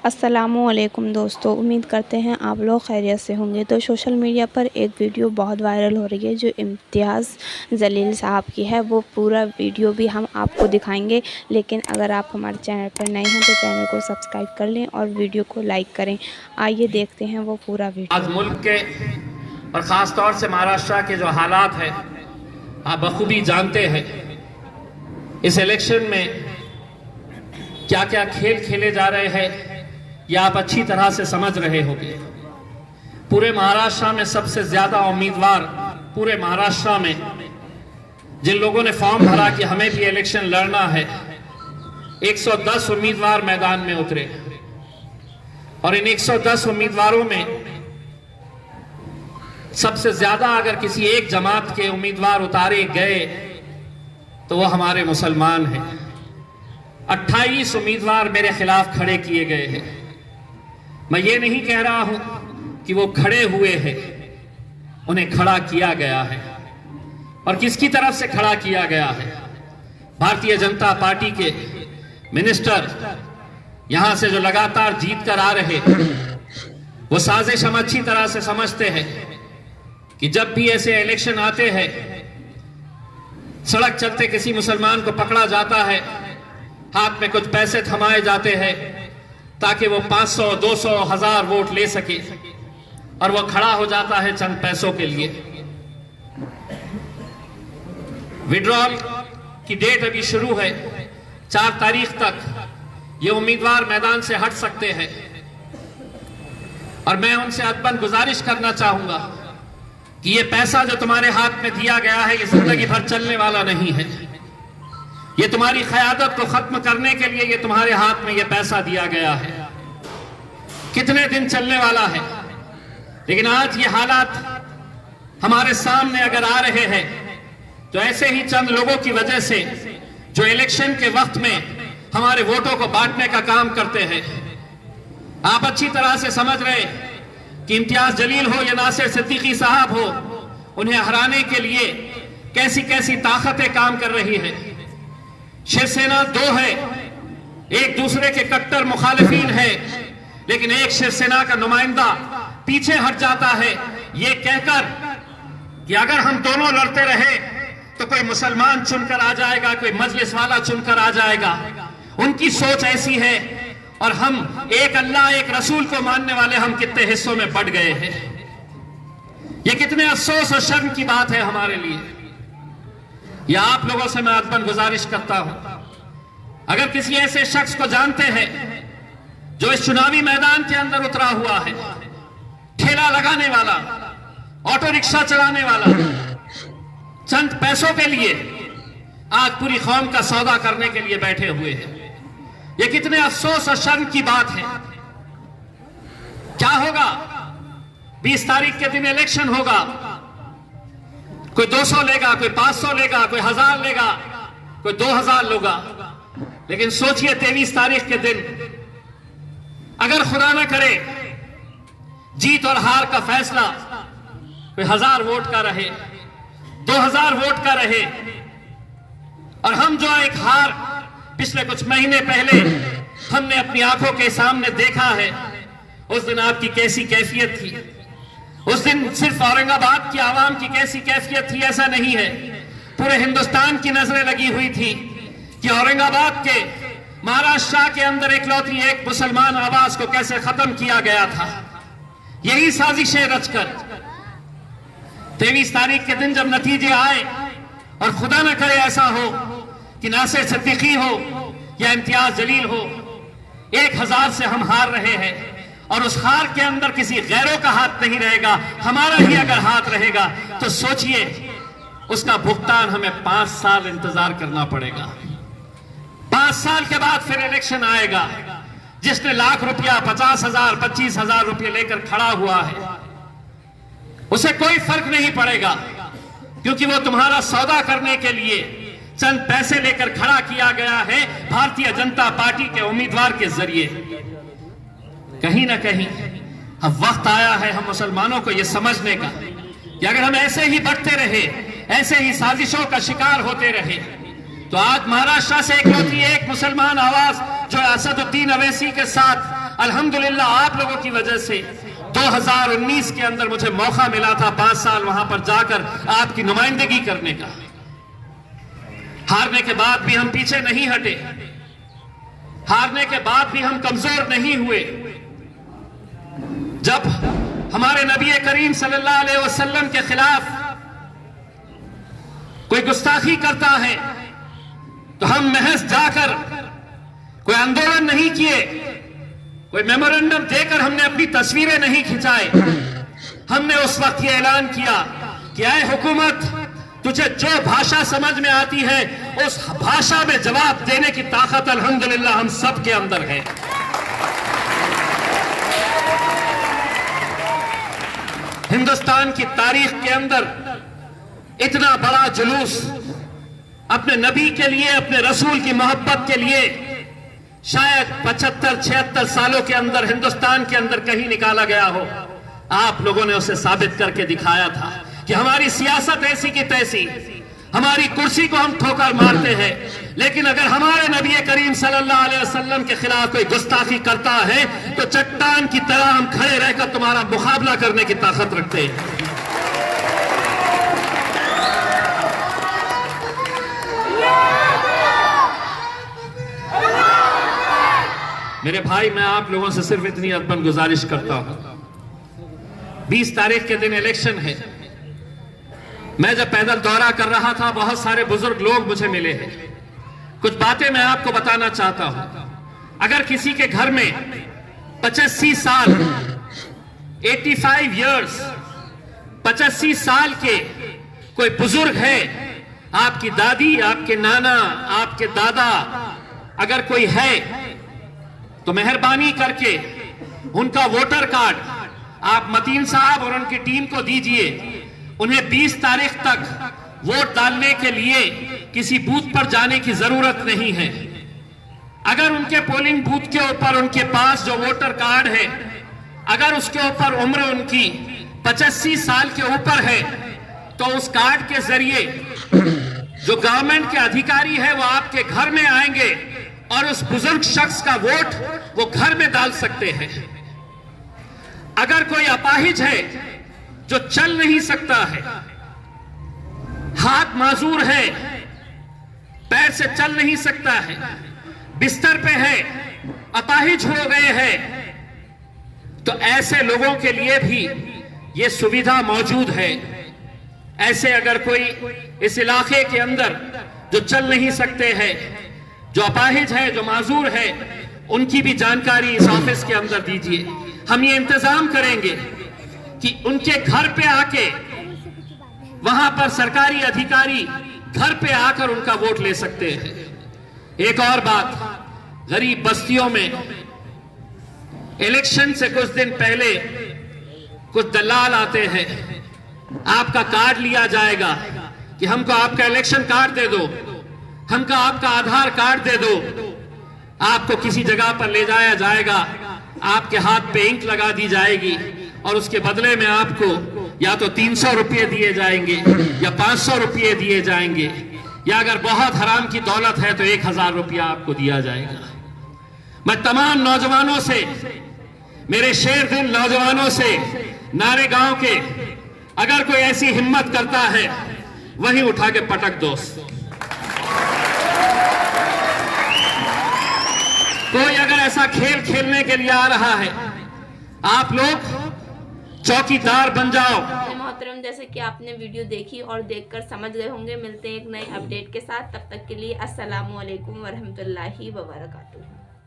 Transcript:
अस्सलामुअलैकुम दोस्तों, उम्मीद करते हैं आप लोग खैरियत से होंगे। तो सोशल मीडिया पर एक वीडियो बहुत वायरल हो रही है जो इम्तियाज़ जलील साहब की है। वो पूरा वीडियो भी हम आपको दिखाएंगे, लेकिन अगर आप हमारे चैनल पर नए हैं तो चैनल को सब्सक्राइब कर लें और वीडियो को लाइक करें। आइए देखते हैं वो पूरा वीडियो। आज मुल्क के और ख़ास तौर से महाराष्ट्र के जो हालात हैं आप बखूबी जानते हैं। इस इलेक्शन में क्या क्या खेल खेले जा रहे हैं ये आप अच्छी तरह से समझ रहे होंगे। पूरे महाराष्ट्र में सबसे ज्यादा उम्मीदवार पूरे महाराष्ट्र में जिन लोगों ने फॉर्म भरा कि हमें भी इलेक्शन लड़ना है, 110 उम्मीदवार मैदान में उतरे और इन 110 उम्मीदवारों में सबसे ज्यादा अगर किसी एक जमात के उम्मीदवार उतारे गए तो वो हमारे मुसलमान हैं। 28 उम्मीदवार मेरे खिलाफ खड़े किए गए हैं। मैं ये नहीं कह रहा हूं कि वो खड़े हुए हैं, उन्हें खड़ा किया गया है। और किसकी तरफ से खड़ा किया गया है? भारतीय जनता पार्टी के मिनिस्टर यहां से जो लगातार जीत कर आ रहे, वो साजिश हम अच्छी तरह से समझते हैं कि जब भी ऐसे इलेक्शन आते हैं, सड़क चलते किसी मुसलमान को पकड़ा जाता है, हाथ में कुछ पैसे थमाए जाते हैं ताकि वो 500, 200, 1000 वोट ले सके और वो खड़ा हो जाता है चंद पैसों के लिए। विड्रॉल की डेट अभी शुरू है, 4 तारीख तक ये उम्मीदवार मैदान से हट सकते हैं और मैं उनसे अदबन गुजारिश करना चाहूंगा कि ये पैसा जो तुम्हारे हाथ में दिया गया है ये जिंदगी भर चलने वाला नहीं है। ये तुम्हारी क़यादत को खत्म करने के लिए ये तुम्हारे हाथ में ये पैसा दिया गया है। कितने दिन चलने वाला है, लेकिन आज ये हालात हमारे सामने अगर आ रहे हैं तो ऐसे ही चंद लोगों की वजह से जो इलेक्शन के वक्त में हमारे वोटों को बांटने का काम करते हैं। आप अच्छी तरह से समझ रहे कि इम्तियाज जलील हो या नासिर सिद्दीकी साहब हो, उन्हें हराने के लिए कैसी कैसी ताकतें काम कर रही है। शिवसेना 2 है, एक दूसरे के कट्टर मुखालिफिन है, लेकिन एक शिवसेना का नुमाइंदा पीछे हट जाता है ये कहकर कि अगर हम दोनों लड़ते रहे तो कोई मुसलमान चुनकर आ जाएगा, कोई मजलिस वाला चुनकर आ जाएगा। उनकी सोच ऐसी है और हम एक अल्लाह एक रसूल को मानने वाले हम कितने हिस्सों में बढ़ गए हैं। ये कितने अफसोस और शर्म की बात है हमारे लिए। या आप लोगों से मैं अदबन गुजारिश करता हूं, अगर किसी ऐसे शख्स को जानते हैं जो इस चुनावी मैदान के अंदर उतरा हुआ है, ठेला लगाने वाला, ऑटो रिक्शा चलाने वाला, चंद पैसों के लिए आज पूरी कौम का सौदा करने के लिए बैठे हुए हैं, ये कितने अफसोस और शर्म की बात है। क्या होगा? 20 तारीख के दिन इलेक्शन होगा, कोई 200 लेगा, कोई 500 लेगा, कोई 1000 लेगा, कोई 2000 लेगा। लेकिन सोचिए 23 तारीख के दिन अगर खुदा ना करे जीत और हार का फैसला कोई 1000 वोट का रहे, 2000 वोट का रहे और हम जो एक हार पिछले कुछ महीने पहले हमने अपनी आंखों के सामने देखा है, उस दिन आपकी कैसी कैफियत थी। उस दिन सिर्फ औरंगाबाद की आवाम की कैसी कैफियत थी ऐसा नहीं है, पूरे हिंदुस्तान की नजरें लगी हुई थी कि औरंगाबाद के महाराष्ट्र के अंदर इकलौती एक मुसलमान आवाज को कैसे खत्म किया गया था। यही साजिशें रचकर 23 तारीख के दिन जब नतीजे आए और खुदा न करे ऐसा हो कि नासिर सिद्दीकी हो या इम्तियाज जलील हो, 1000 से हम हार रहे हैं और उस हार के अंदर किसी गैरों का हाथ नहीं रहेगा, हमारा ही अगर हाथ रहेगा तो सोचिए उसका भुगतान हमें 5 साल इंतजार करना पड़ेगा। 5 साल के बाद फिर इलेक्शन आएगा। जिसने लाख रुपया, 50,000, 25,000 रुपये लेकर खड़ा हुआ है उसे कोई फर्क नहीं पड़ेगा, क्योंकि वो तुम्हारा सौदा करने के लिए चंद पैसे लेकर खड़ा किया गया है भारतीय जनता पार्टी के उम्मीदवार के जरिए। कहीं ना कहीं अब वक्त आया है हम मुसलमानों को यह समझने का कि अगर हम ऐसे ही बढ़ते रहे, ऐसे ही साजिशों का शिकार होते रहे, तो आज महाराष्ट्र से एक मुसलमान आवाज जो असदुद्दीन अवैसी के साथ अल्हम्दुलिल्लाह आप लोगों की वजह से 2019 के अंदर मुझे मौका मिला था 5 साल वहां पर जाकर आपकी नुमाइंदगी करने का। हारने के बाद भी हम पीछे नहीं हटे, हारने के बाद भी हम कमजोर नहीं हुए। जब हमारे नबी करीम सल्लल्लाहु अलैहि वसल्लम के खिलाफ कोई गुस्ताखी करता है तो हम महज जाकर कोई आंदोलन नहीं किए, कोई मेमोरेंडम देकर हमने अपनी तस्वीरें नहीं खिंचाए। हमने उस वक्त यह ऐलान किया कि ऐ हुकूमत, तुझे जो भाषा समझ में आती है उस भाषा में जवाब देने की ताकत अल्हम्दुलिल्लाह हम सब के अंदर है। हिंदुस्तान की तारीख के अंदर इतना बड़ा जुलूस अपने नबी के लिए, अपने रसूल की मोहब्बत के लिए शायद 75-76 सालों के अंदर हिंदुस्तान के अंदर कहीं निकाला गया हो। आप लोगों ने उसे साबित करके दिखाया था कि हमारी सियासत ऐसी की तैसी, हमारी कुर्सी को हम ठोकर मारते हैं, लेकिन अगर हमारे नबी करीम सल्लल्लाहु अलैहि वसल्लम के खिलाफ कोई गुस्ताखी करता है तो चट्टान की तरह हम खड़े रहकर तुम्हारा मुकाबला करने की ताकत रखते हैं। मेरे भाई, मैं आप लोगों से सिर्फ इतनी अदबन गुजारिश करता हूं, 20 तारीख के दिन इलेक्शन है। मैं जब पैदल दौरा कर रहा था बहुत सारे बुजुर्ग लोग मुझे मिले हैं। कुछ बातें मैं आपको बताना चाहता हूं। अगर किसी के घर में 85 साल 85 इयर्स 85 साल के कोई बुजुर्ग है, आपकी दादी, आपके नाना, आपके दादा अगर कोई है तो मेहरबानी करके उनका वोटर कार्ड आप मतीन साहब और उनकी टीम को दीजिए। उन्हें 20 तारीख तक वोट डालने के लिए किसी बूथ पर जाने की जरूरत नहीं है। अगर उनके पोलिंग बूथ के ऊपर उनके पास जो वोटर कार्ड है, अगर उसके ऊपर उम्र उनकी 85 साल के ऊपर है, तो उस कार्ड के जरिए जो गवर्नमेंट के अधिकारी है वो आपके घर में आएंगे और उस बुजुर्ग शख्स का वोट वो घर में डाल सकते हैं। अगर कोई अपाहिज है जो चल नहीं सकता है, हाथ माजूर है, पैर से चल नहीं सकता है, बिस्तर पे है, अपाहिज हो गए हैं, तो ऐसे लोगों के लिए भी यह सुविधा मौजूद है। ऐसे अगर कोई इस इलाके के अंदर जो चल नहीं सकते हैं, जो अपाहिज है, जो माजूर है, उनकी भी जानकारी इस ऑफिस के अंदर दीजिए। हम ये इंतजाम करेंगे कि उनके घर पे आके वहां पर सरकारी अधिकारी घर पे आकर उनका वोट ले सकते हैं। एक और बात, गरीब बस्तियों में इलेक्शन से कुछ दिन पहले कुछ दलाल आते हैं, आपका कार्ड लिया जाएगा कि हमको आपका इलेक्शन कार्ड दे दो, हमको आपका आधार कार्ड दे दो। आपको किसी जगह पर ले जाया जाएगा, आपके हाथ पे इंक लगा दी जाएगी और उसके बदले में आपको या तो 300 रुपये दिए जाएंगे या 500 रुपये दिए जाएंगे, या अगर बहुत हराम की दौलत है तो 1000 रुपया आपको दिया जाएगा। मैं तमाम नौजवानों से, मेरे शेर दिल नौजवानों से, नारे गांव के, अगर कोई ऐसी हिम्मत करता है वहीं उठा के पटक दो। कोई अगर ऐसा खेल खेलने के लिए आ रहा है, आप लोग चौकीदार बन जाओ। मोहतरम, जैसे कि आपने वीडियो देखी और देखकर समझ गए होंगे, मिलते हैं एक नए अपडेट के साथ। तब तक के लिए अस्सलामु अलैकुम वरहमतुल्लाहि वबरकातुहू।